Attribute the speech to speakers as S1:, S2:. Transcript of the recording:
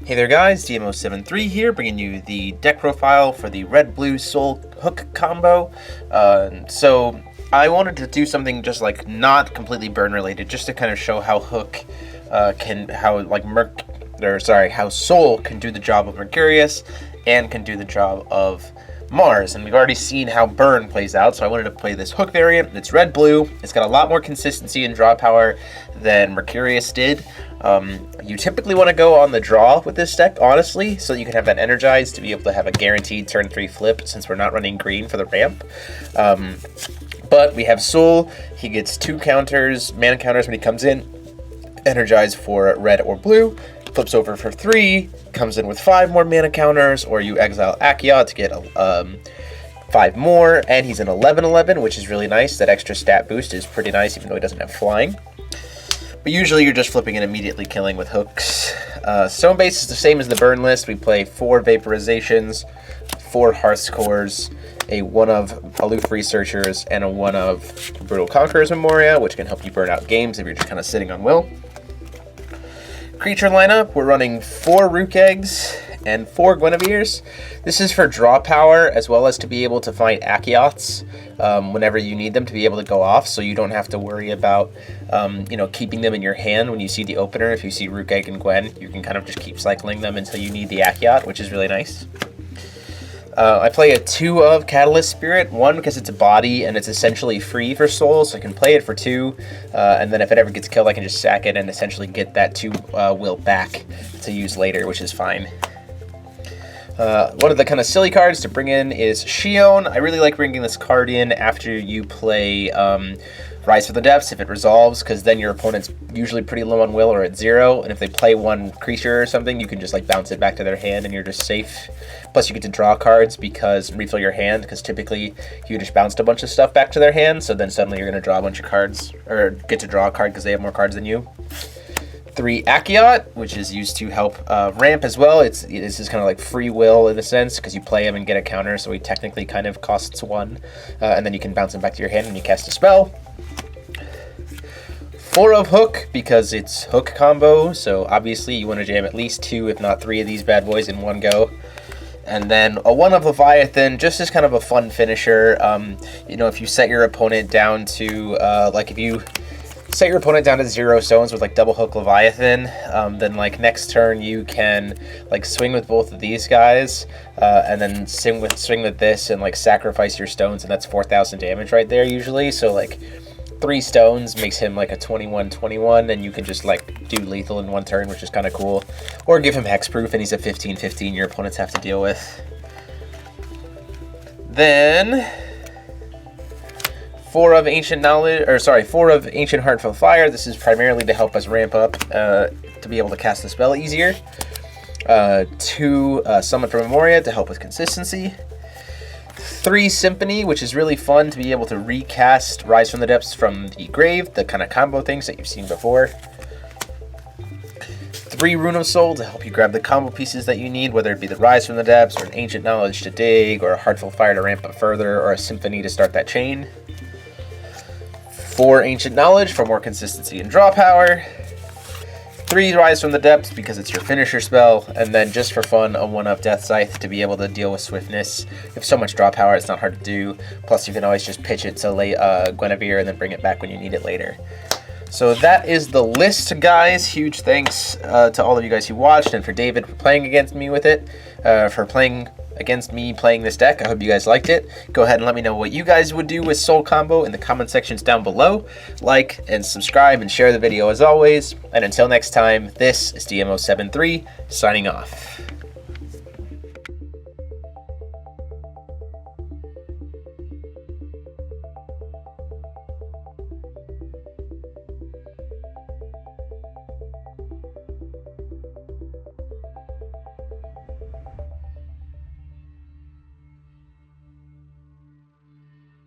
S1: Hey there guys, DMO73 here, bringing you the deck profile for the Red-Blue Sol Hook combo. So I wanted to do something just like not completely burn related, just to kind of show how Hook how Sol can do the job of Mercurius and can do the job of Mars, and we've already seen how burn plays out, so I wanted to play this Hook variant. It's red-blue, it's got a lot more consistency and draw power than Mercurius did. You typically want to go on the draw with this deck, honestly, so you can have that energized to be able to have a guaranteed turn 3 flip, since we're not running green for the ramp. But we have Sol, he gets 2 counters, mana counters when he comes in, energized for red or blue, flips over for 3, comes in with 5 more mana counters, or you exile Akiot to get 5 more, and he's an 11/11, which is really nice. That extra stat boost is pretty nice, even though he doesn't have flying. But usually you're just flipping and immediately killing with hooks. Stone base is the same as the burn list. We play 4 Vaporizations, 4 Hearth cores, a 1 of Aloof Researchers, and a 1 of Burtal Conqueror's Memoria, which can help you burn out games if you're just kind of sitting on will. Creature lineup, we're running 4 Rukh Eggs and 4 Guineveres. This is for draw power, as well as to be able to find Akiots whenever you need them to be able to go off, so you don't have to worry about keeping them in your hand when you see the opener. If you see Rukh Egg and Gwen, you can kind of just keep cycling them until you need the Akiot, which is really nice. I play a 2 of Catalyst Spirit, 1 because it's a body and it's essentially free for Sol, so I can play it for 2, and then if it ever gets killed I can just sack it and essentially get that 2 will back to use later, which is fine. One of the kind of silly cards to bring in is Shion. I really like bringing this card in after you play Rise from the Depths if it resolves, because then your opponent's usually pretty low on will or at 0, and if they play 1 creature or something, you can just like bounce it back to their hand and you're just safe. Plus you get to draw cards because refill your hand, because typically you just bounced a bunch of stuff back to their hand, so then suddenly you're going to draw a bunch of cards, or get to draw a card because they have more cards than you. 3 Akiot, which is used to help ramp as well. This is kind of like free will in a sense, because you play him and get a counter, so he technically kind of costs 1, and then you can bounce him back to your hand when you cast a spell. 4 of Hook, because it's Hook combo, so obviously you want to jam at least 2, if not 3 of these bad boys in one go. And then a 1 of Leviathan, just as kind of a fun finisher. If you set your opponent down to, if you set your opponent down to 0 stones with like double Hook Leviathan, then like next turn you can like swing with both of these guys, and then swing with this and like sacrifice your stones, and that's 4,000 damage right there usually. So like 3 stones makes him like a 21/21, and you can just like do lethal in 1 turn, which is kind of cool. Or give him hexproof and he's a 15/15 your opponents have to deal with. Then 4 of Ancient Heartfelt Fire. This is primarily to help us ramp up to be able to cast the spell easier. 2 Summon from Memoria to help with consistency. 3 Symphony, which is really fun to be able to recast Rise from the Depths from the grave, the kind of combo things that you've seen before. 3 Rune of Sol to help you grab the combo pieces that you need, whether it be the Rise from the Depths, or an Ancient Knowledge to dig, or a Heartfelt Fire to ramp up further, or a Symphony to start that chain. 4 Ancient Knowledge for more consistency and draw power. 3 Rise from the Depths because it's your finisher spell, and then just for fun, a 1 of Deathscythe to be able to deal with swiftness. You have so much draw power, it's not hard to do. Plus you can always just pitch it to Guinevere and then bring it back when you need it later. So that is the list, guys. Huge thanks to all of you guys who watched, and for David for playing against me with it, for playing against me playing this deck. I hope you guys liked it. Go ahead and let me know what you guys would do with Sol combo in the comment sections down below. Like and subscribe and share the video as always. And until next time, this is DMO73 signing off.